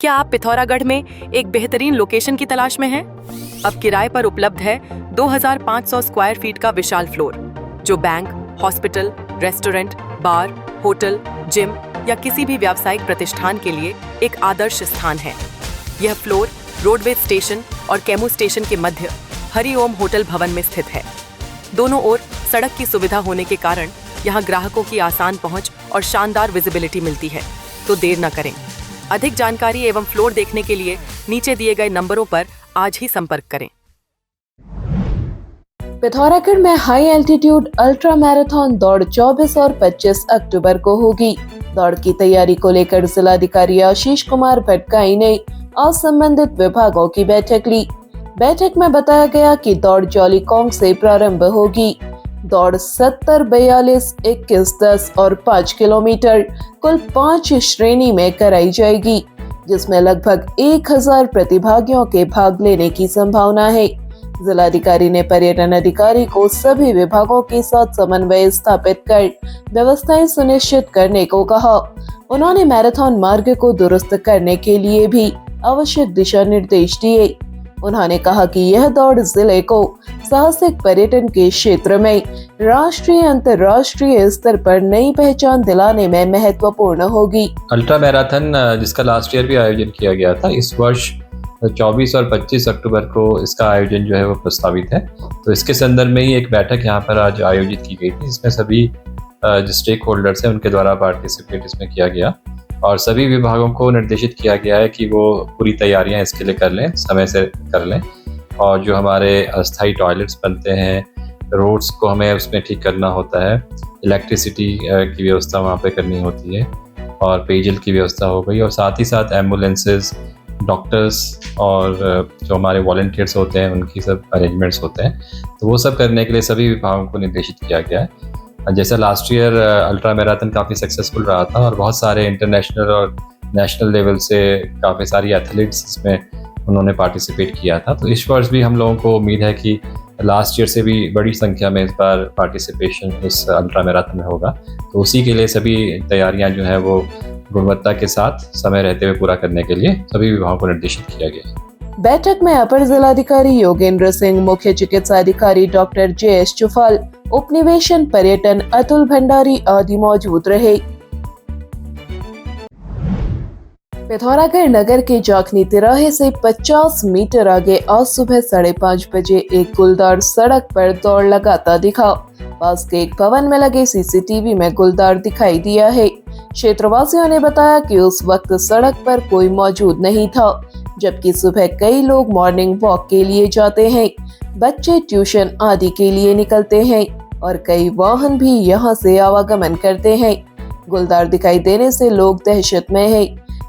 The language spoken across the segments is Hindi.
क्या आप पिथौरागढ़ में एक बेहतरीन लोकेशन की तलाश में हैं? अब किराए पर उपलब्ध है 2500 स्क्वायर फीट का विशाल फ्लोर, जो बैंक, हॉस्पिटल, रेस्टोरेंट, बार, होटल, जिम या किसी भी व्यावसायिक प्रतिष्ठान के लिए एक आदर्श स्थान है। यह फ्लोर रोडवेज स्टेशन और कैमू स्टेशन के मध्य हरिओम होटल भवन में स्थित है। दोनों ओर सड़क की सुविधा होने के कारण यहाँ ग्राहकों की आसान पहुँच और शानदार विजिबिलिटी मिलती है। तो देर न करें, अधिक जानकारी एवं फ्लोर देखने के लिए नीचे दिए गए नंबरों पर आज ही संपर्क करें। पिथौरागढ़ में हाई एल्टीट्यूड अल्ट्रा मैराथन दौड़ 24 और 25 अक्टूबर को होगी। दौड़ की तैयारी को लेकर जिलाधिकारी आशीष कुमार भटगाई ने आज संबंधित विभागों की बैठक ली। बैठक में बताया गया कि दौड़ जौलीकोंग से प्रारंभ होगी। दौड़ 70, 42, 21, 10 और 5 किलोमीटर कुल 5 श्रेणी में कराई जाएगी, जिसमें लगभग 1000 प्रतिभागियों के भाग लेने की संभावना है। जिलाधिकारी ने पर्यटन अधिकारी को सभी विभागों के साथ समन्वय स्थापित कर व्यवस्थाएं सुनिश्चित करने को कहा। उन्होंने मैराथन मार्ग को दुरुस्त करने के लिए भी आवश्यक दिशा निर्देश दिए। उन्होंने कहा कि यह दौड़ जिले को साहसिक पर्यटन के क्षेत्र में राष्ट्रीय अंतर्राष्ट्रीय स्तर पर नई पहचान दिलाने में महत्वपूर्ण होगी। अल्ट्रा मैराथन जिसका लास्ट ईयर भी आयोजन किया गया था, इस वर्ष 24 और 25 अक्टूबर को इसका आयोजन जो है वो प्रस्तावित है। तो इसके संदर्भ में ही एक बैठक यहाँ पर आज आयोजित की गई थी, जिसमें सभी जो स्टेक होल्डर्स हैं उनके द्वारा पार्टिसिपेट इसमें किया गया और सभी विभागों को निर्देशित किया गया है कि वो पूरी तैयारियां इसके लिए कर लें, समय से कर लें। और जो हमारे अस्थायी टॉयलेट्स बनते हैं, रोड्स को हमें उसमें ठीक करना होता है, इलेक्ट्रिसिटी की व्यवस्था वहाँ पे करनी होती है और पेयजल की व्यवस्था हो गई, और साथ ही साथ एम्बुलेंसेस, डॉक्टर्स और जो हमारे वॉलंटियर्स होते हैं उनकी सब अरेंजमेंट्स होते हैं। तो वो सब करने के लिए सभी विभागों को निर्देशित किया गया है। जैसा लास्ट ईयर अल्ट्रा मैराथन काफ़ी सक्सेसफुल रहा था और बहुत सारे इंटरनेशनल और नेशनल लेवल से काफ़ी सारी एथलीट्स इसमें उन्होंने पार्टिसिपेट किया था। तो इस वर्ष भी हम लोगों को उम्मीद है कि लास्ट ईयर से भी बड़ी संख्या में इस बार पार्टिसिपेशन इस अल्ट्रा मैराथन में होगा। तो उसी के लिए सभी तैयारियां जो है वो गुणवत्ता के साथ समय रहते हुए पूरा करने के लिए सभी विभागों को निर्देशित किया गया है। बैठक में अपर जिलाधिकारी योगेंद्र सिंह, मुख्य चिकित्सा अधिकारी डॉक्टर JS चुफाल, उपनिवेशन पर्यटन अतुल भंडारी आदि मौजूद रहे। पिथौरागढ़ नगर के जाखनी तिराहे से 50 मीटर आगे आज सुबह 5:30 बजे एक गुलदार सड़क पर दौड़ लगाता दिखा। पास के एक भवन में लगे CCTV में गुलदार दिखाई दिया है। क्षेत्रवासियों ने बताया कि उस वक्त सड़क पर कोई मौजूद नहीं था, जबकि सुबह कई लोग मॉर्निंग वॉक के लिए जाते हैं, बच्चे ट्यूशन आदि के लिए निकलते हैं और कई वाहन भी यहां से आवागमन करते हैं। गुलदार दिखाई देने से लोग दहशत में हैं।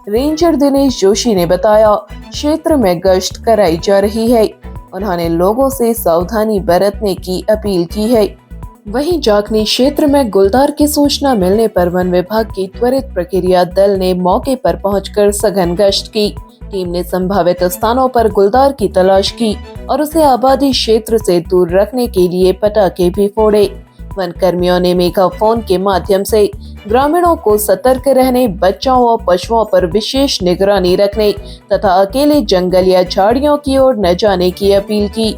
रेंजर दिनेश जोशी ने बताया, क्षेत्र में गश्त कराई जा रही है। उन्होंने लोगों से सावधानी बरतने की अपील की है। वहीं जाखनी क्षेत्र में गुलदार की सूचना मिलने पर वन विभाग की त्वरित प्रक्रिया दल ने मौके पर पहुंचकर सघन गश्त की। टीम ने संभावित स्थानों पर गुलदार की तलाश की और उसे आबादी क्षेत्र से दूर रखने के लिए पटाखे भी फोड़े। वन कर्मियों ने मेगाफोन के माध्यम से ग्रामीणों को सतर्क रहने, बच्चों और पशुओं पर विशेष निगरानी रखने तथा अकेले जंगल या झाड़ियों की ओर न जाने की अपील की। इस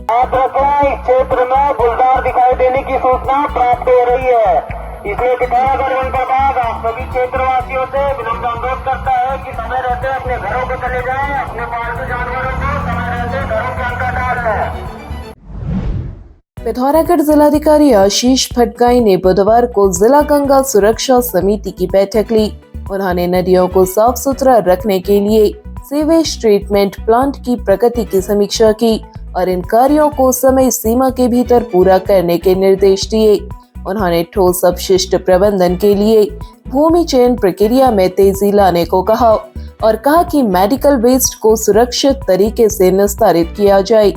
क्षेत्र में गुलदार दिखाई देने की सूचना प्राप्त हो रही है, इसलिए पिथौरागढ़ वन विभाग आप सभी क्षेत्रवासियों से विनम्र अनुरोध करता है कि समय रहते अपने घरों को चले जाएं, अपने पालतू जानवरों को समय रहते घरों के अंदर डाल दें। पिथौरागढ़ जिलाधिकारी आशीष भटगाई ने बुधवार को जिला गंगा सुरक्षा समिति की बैठक ली। उन्होंने नदियों को साफ सुथरा रखने के लिए सीवेज ट्रीटमेंट प्लांट की प्रगति की समीक्षा की और इन कार्यों को समय सीमा के भीतर पूरा करने के निर्देश दिए। उन्होंने ठोस अपशिष्ट प्रबंधन के लिए भूमि चयन प्रक्रिया में तेजी लाने को कहा और कहा कि मेडिकल वेस्ट को सुरक्षित तरीके से निस्तारित किया जाए।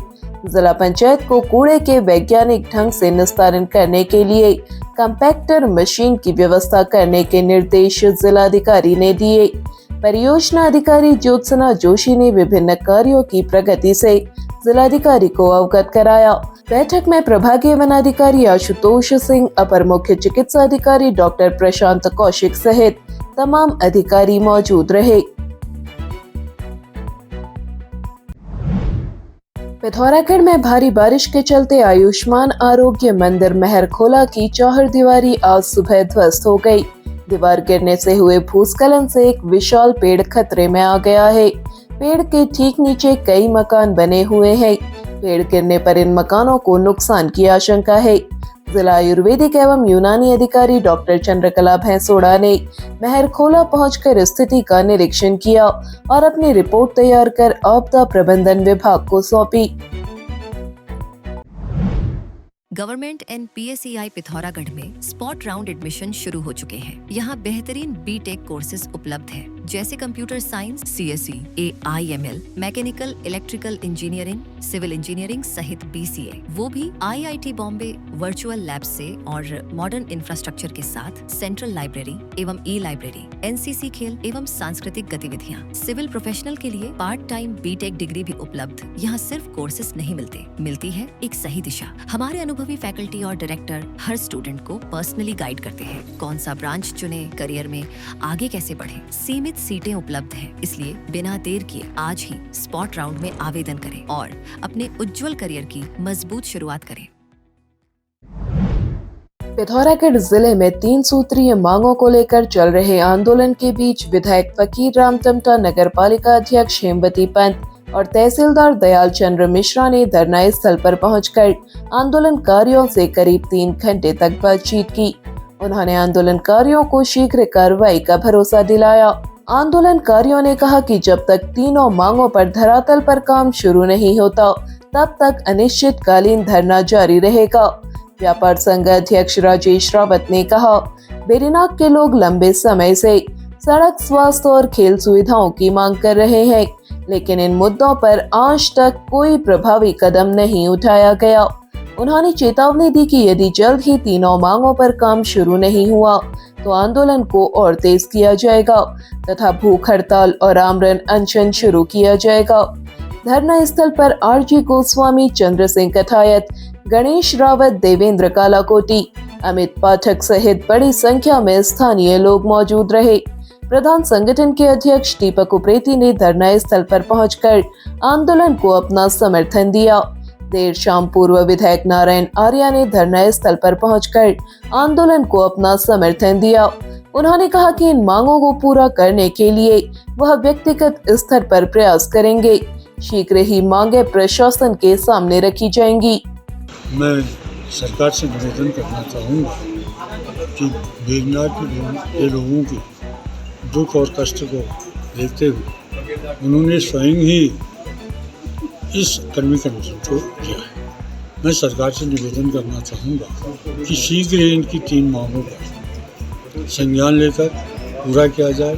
जिला पंचायत को कूड़े के वैज्ञानिक ढंग से निस्तारण करने के लिए कंपैक्टर मशीन की व्यवस्था करने के निर्देश जिलाधिकारी ने दिए। परियोजना अधिकारी ज्योत्सना जोशी ने विभिन्न कार्यों की प्रगति से जिलाधिकारी को अवगत कराया। बैठक में प्रभागीय वनाधिकारी आशुतोष सिंह, अपर मुख्य चिकित्सा अधिकारी डॉक्टर प्रशांत कौशिक सहित तमाम अधिकारी मौजूद रहे। पिथौरागढ़ में भारी बारिश के चलते आयुष्मान आरोग्य मंदिर महरखोला की चौहरदीवारी आज सुबह ध्वस्त हो गई। दीवार गिरने से हुए भूस्खलन से एक विशाल पेड़ खतरे में आ गया है। पेड़ के ठीक नीचे कई मकान बने हुए हैं। पेड़ गिरने पर इन मकानों को नुकसान की आशंका है। जिला आयुर्वेदिक एवं यूनानी अधिकारी डॉक्टर चंद्रकला भैंसोड़ा ने महरखोला पहुंचकर स्थिति का निरीक्षण किया और अपनी रिपोर्ट तैयार कर आपदा प्रबंधन विभाग को सौंपी। गवर्नमेंट एंड PSEI पिथौरागढ़ में स्पॉट राउंड एडमिशन शुरू हो चुके हैं। यहाँ बेहतरीन BTech कोर्सेज उपलब्ध हैं, जैसे computer science, CSE, AIML, mechanical electrical engineering, civil engineering सहित BCA, वो भी IIT बॉम्बे वर्चुअल लैब से और मॉडर्न इंफ्रास्ट्रक्चर के साथ सेंट्रल लाइब्रेरी एवं E-लाइब्रेरी, NCC खेल एवं सांस्कृतिक गतिविधियाँ। सिविल प्रोफेशनल के लिए पार्ट टाइम BTech डिग्री भी उपलब्ध। यहाँ सिर्फ कोर्सेज नहीं मिलती है एक सही दिशा। हमारे अनुभवी फैकल्टी और डायरेक्टर हर स्टूडेंट को पर्सनली गाइड करते हैं। कौन सा ब्रांच चुने, करियर में आगे कैसे बढ़े। सीमित सीटें उपलब्ध हैं, इसलिए बिना देर किए आज ही स्पॉट राउंड में आवेदन करें और अपने उज्जवल करियर की मजबूत शुरुआत करें। पिथौरागढ़ जिले में 3 सूत्रीय मांगों को लेकर चल रहे आंदोलन के बीच विधायक फकीर राम टमटा, नगर पालिका अध्यक्ष हेमवती पंत और तहसीलदार दयाल चंद्र मिश्रा ने धरना स्थल पर पहुंचकर आंदोलनकारियों से करीब 3 घंटे तक बातचीत की। उन्होंने आंदोलनकारियों को शीघ्र कार्रवाई का भरोसा दिलाया। आंदोलनकारियों ने कहा कि जब तक तीनों मांगों पर धरातल पर काम शुरू नहीं होता, तब तक अनिश्चितकालीन धरना जारी रहेगा। व्यापार संघ अध्यक्ष राजेश रावत ने कहा, बेरीनाग के लोग लंबे समय से सड़क, स्वास्थ्य और खेल सुविधाओं की मांग कर रहे हैं, लेकिन इन मुद्दों पर आज तक कोई प्रभावी कदम नहीं उठाया गया। उन्होंने चेतावनी दी कि यदि जल्द ही तीनों मांगों पर काम शुरू नहीं हुआ तो आंदोलन को और तेज किया जाएगा तथा भूख हड़ताल और आमरण अनशन शुरू किया जाएगा। धरना स्थल पर RG गोस्वामी, चंद्र सिंह कथायत, गणेश रावत, देवेंद्र कालाकोटी, अमित पाठक सहित बड़ी संख्या में स्थानीय लोग मौजूद रहे। प्रधान संगठन के अध्यक्ष दीपक उप्रेती ने धरना स्थल पर पहुंचकर आंदोलन को अपना समर्थन दिया। देर शाम पूर्व विधायक नारायण आर्या ने धरना स्थल पर पहुंचकर आंदोलन को अपना समर्थन दिया। उन्होंने कहा कि इन मांगों को पूरा करने के लिए वह व्यक्तिगत स्तर पर प्रयास करेंगे। शीघ्र ही मांगे प्रशासन के सामने रखी जाएंगी। मैं सरकार से निवेदन करना चाहूँगा कि बेरीनाग के लोगों के दुख और कष्ट को देखते हुए उन्होंने स्वयं ही इस कर्मी कमीशन को किया है। मैं सरकार से निवेदन करना चाहूँगा कि शीघ्र ही इनकी 3 मांगों पर संज्ञान लेकर पूरा किया जाए।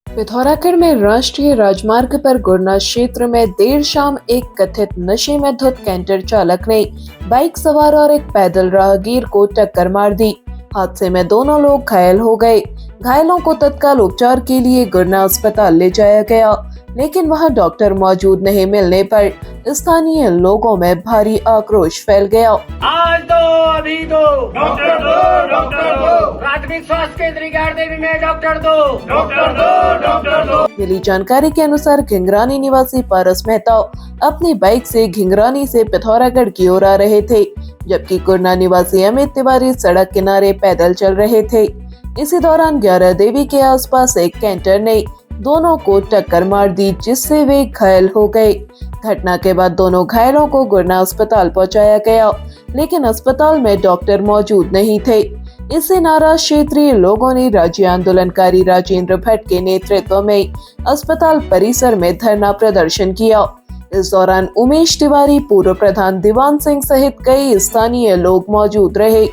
पिथौरागढ़ में राष्ट्रीय राजमार्ग पर गुरना क्षेत्र में देर शाम एक कथित नशे में धुत कैंटर चालक ने बाइक सवार और एक पैदल राहगीर को टक्कर मार दी। हादसे में दोनों लोग घायल हो गए। घायलों को तत्काल उपचार के लिए गुरना अस्पताल ले जाया गया, लेकिन वहां डॉक्टर मौजूद नहीं मिलने पर स्थानीय लोगों में भारी आक्रोश फैल गया। आज दो, अभी दो, डॉक्टर दो, डॉक्टर दो, प्राथमिक स्वास्थ्य केंद्र गारदेवी में डॉक्टर दो, डॉक्टर दो, डॉक्टर दो। मिली जानकारी के अनुसार घिंगरानी निवासी पारस मेहता अपनी बाइक से घिंगरानी से पिथौरागढ़ की ओर आ रहे थे, जबकि गुरना निवासी अमित तिवारी सड़क किनारे पैदल चल रहे थे। इसी दौरान 11 देवी के आसपास एक कैंटर ने दोनों को टक्कर मार दी, जिससे वे घायल हो गए। घटना के बाद दोनों घायलों को गुरना अस्पताल पहुंचाया गया, लेकिन अस्पताल में डॉक्टर मौजूद नहीं थे। इससे नाराज क्षेत्रीय लोगों ने राज्य आंदोलनकारी राजेंद्र भट्ट के नेतृत्व में अस्पताल परिसर में धरना प्रदर्शन किया। इस दौरान उमेश तिवारी, पूर्व प्रधान दीवान सिंह सहित कई स्थानीय लोग मौजूद रहे।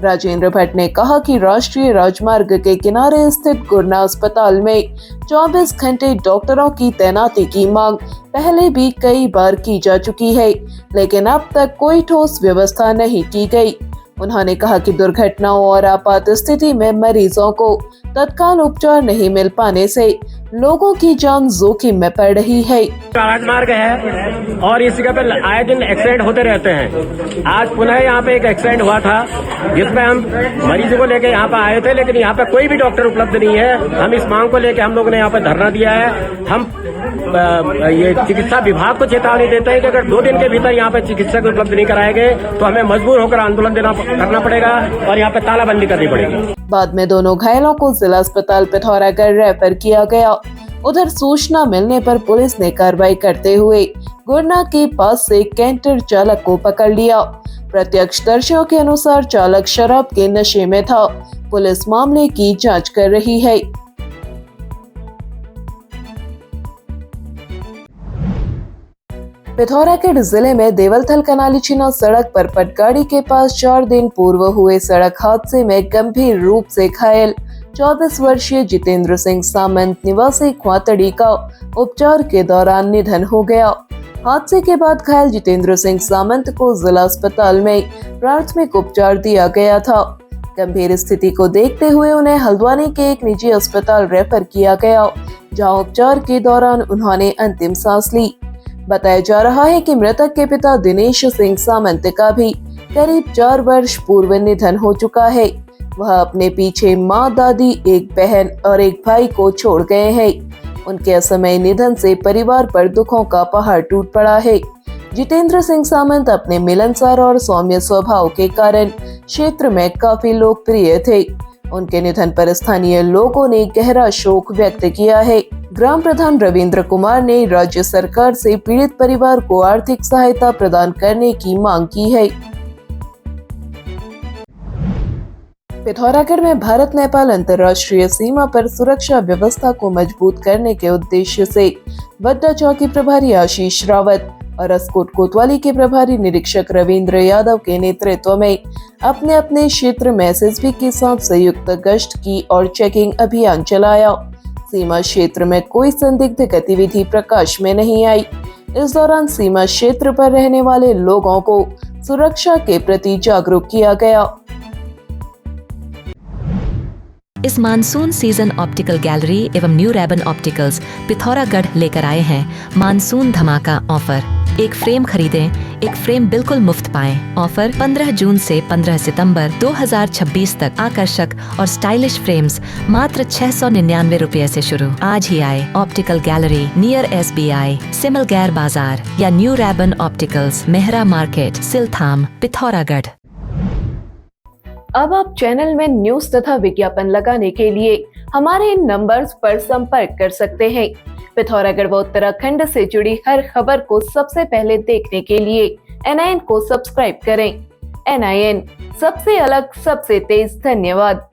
राजेंद्र भट्ट ने कहा कि राष्ट्रीय राजमार्ग के किनारे स्थित गुरना अस्पताल में 24 घंटे डॉक्टरों की तैनाती की मांग पहले भी कई बार की जा चुकी है, लेकिन अब तक कोई ठोस व्यवस्था नहीं की गई। उन्होंने कहा कि दुर्घटनाओं और आपात स्थिति में मरीजों को तत्काल उपचार नहीं मिल पाने से लोगों की जान जोखिम में पड़ रही है। राजमार्ग है और इस जगह पे आए दिन एक्सीडेंट होते रहते हैं। आज पुनः यहाँ पे एक एक्सीडेंट हुआ था जिसमें हम मरीजों को लेकर यहाँ पे आए थे, लेकिन यहाँ पे कोई भी डॉक्टर उपलब्ध नहीं है। हम इस मांग को लेकर हम लोगों ने यहाँ पे धरना दिया है। हम ये चिकित्सा विभाग को चेतावनी देते हैं कि अगर 2 दिन के भीतर यहाँ पे चिकित्सक उपलब्ध नहीं कराए गए तो हमें मजबूर होकर आंदोलन करना पड़ेगा और यहाँ पे तालाबंदी करनी पड़ेगी। बाद में दोनों घायलों को जिला अस्पताल पिथौरागढ़ रेफर किया गया। उधर सूचना मिलने पर पुलिस ने कार्रवाई करते हुए गुरना के पास से कैंटर चालक को पकड़ लिया। प्रत्यक्षदर्शियों के अनुसार चालक शराब के नशे में था। पुलिस मामले की जांच कर रही है। पिथौरागढ़ जिले में देवलथल कनाली छिना सड़क पर पटगाड़ी के पास 4 दिन पूर्व हुए सड़क हादसे में गंभीर रूप से घायल 24 वर्षीय जितेंद्र सिंह सामंत निवासी ख्वातड़ी का उपचार के दौरान निधन हो गया। हादसे के बाद घायल जितेंद्र सिंह सामंत को जिला अस्पताल में प्राथमिक उपचार दिया गया था। गंभीर स्थिति को देखते हुए उन्हें हल्द्वानी के एक निजी अस्पताल रेफर किया गया, जहां उपचार के दौरान उन्होंने अंतिम सांस ली। बताया जा रहा है कि मृतक के पिता दिनेश सिंह सामंत का भी करीब 4 वर्ष पूर्व निधन हो चुका है। वह अपने पीछे मां, दादी, एक बहन और एक भाई को छोड़ गए हैं। उनके असमय निधन से परिवार पर दुखों का पहाड़ टूट पड़ा है। जितेंद्र सिंह सामंत अपने मिलनसार और सौम्य स्वभाव के कारण क्षेत्र में काफी लोकप्रिय थे। उनके निधन पर स्थानीय लोगों ने गहरा शोक व्यक्त किया है। ग्राम प्रधान रविंद्र कुमार ने राज्य सरकार से पीड़ित परिवार को आर्थिक सहायता प्रदान करने की मांग की है। पिथौरागढ़ में भारत नेपाल अंतर्राष्ट्रीय सीमा पर सुरक्षा व्यवस्था को मजबूत करने के उद्देश्य से बड्डा चौकी प्रभारी आशीष रावत और अस्कोट कोतवाली के प्रभारी निरीक्षक रविंद्र यादव के नेतृत्व में अपने अपने क्षेत्र में एसएसबी के साथ संयुक्त गश्त की और चेकिंग अभियान चलाया। सीमा क्षेत्र में कोई संदिग्ध गतिविधि प्रकाश में नहीं आई। इस दौरान सीमा क्षेत्र पर रहने वाले लोगों को सुरक्षा के प्रति जागरूक किया गया। इस मानसून सीजन ऑप्टिकल गैलरी एवं न्यू रैबन ऑप्टिकल्स पिथौरागढ़ लेकर आए हैं मानसून धमाका ऑफर। एक फ्रेम खरीदें, एक फ्रेम बिल्कुल मुफ्त पाएं। ऑफर 15 जून से 15 सितंबर 2026 तक। आकर्षक और स्टाइलिश फ्रेम्स मात्र 699 रुपये से शुरू। आज ही आए optical gallery near SBI, Simalgair Bazar या new Ray Ban opticals, Mehra market, Silthum, Pithoragarh. अब आप चैनल में न्यूज तथा विज्ञापन लगाने के लिए हमारे इन नंबर्स पर संपर्क कर सकते हैं। पिथौरागढ़ व उत्तराखंड से जुड़ी हर खबर को सबसे पहले देखने के लिए NIN को सब्सक्राइब करें। NIN, सबसे अलग, सबसे तेज। धन्यवाद।